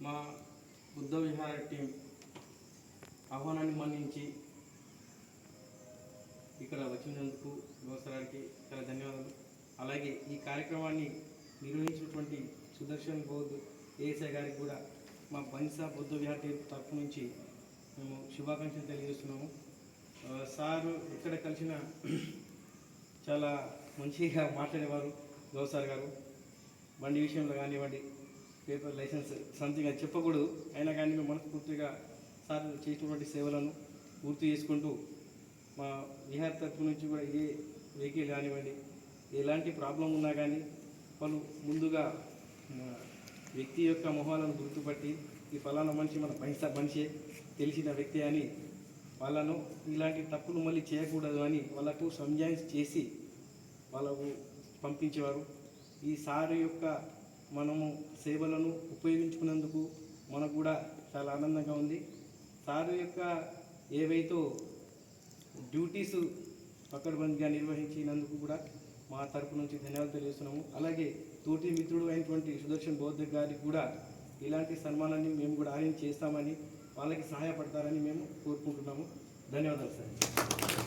మా బుద్ధ విహార టీం ఆహ్వానాన్ని మన్నించి ఇక్కడ వచ్చినందుకు గోసరానికి చాలా ధన్యవాదాలు. అలాగే ఈ కార్యక్రమాన్ని నిర్వహించినటువంటి సుదర్శన్ బౌద్ధ్ ఏఎస్ఐ గారికి కూడా మా బన్సా బుద్ధ విహార టీం తరఫు నుంచి మేము శుభాకాంక్షలు తెలియజేస్తున్నాము. సారు ఇక్కడ కలిసిన చాలా మంచిగా మాట్లాడేవారు. గౌసార్ గారు బండి విషయంలో కానివ్వండి, పేపర్ లైసెన్స్ సంథింగ్ అది చెప్పకూడదు, అయినా కానీ మేము మనస్ఫూర్తిగా సార్ చేసినటువంటి సేవలను పూర్తి చేసుకుంటూ మా విహార్ తరఫు నుంచి కూడా ఏ వెహికల్ కానివ్వండి, ఎలాంటి ప్రాబ్లం ఉన్నా కానీ వాళ్ళు ముందుగా వ్యక్తి యొక్క మొహాలను గుర్తుపట్టి ఈ ఫలానా మనిషి మన మనిషే తెలిసిన వ్యక్తి అని వాళ్ళను ఇలాంటి తప్పులు మళ్ళీ చేయకూడదు అని వాళ్ళకు సంజాయిష్ చేసి వాళ్ళకు పంపించేవారు. ఈ సార్ యొక్క మనము సేవలను ఉపయోగించుకున్నందుకు మనకు కూడా చాలా ఆనందంగా ఉంది. సార్ యొక్క ఏవైతే డ్యూటీస్ పకడ్బందీగా నిర్వహించినందుకు కూడా మా తరపు నుంచి ధన్యవాదాలు తెలియజేస్తున్నాము. అలాగే తోటి మిత్రుడు అయినటువంటి సుదర్శన్ బౌద్ధ గారికి కూడా ఇలాంటి సన్మానాన్ని మేము కూడా అరేంజ్ చేస్తామని, వాళ్ళకి సహాయపడతారని మేము కోరుకుంటున్నాము. ధన్యవాదాలు సార్.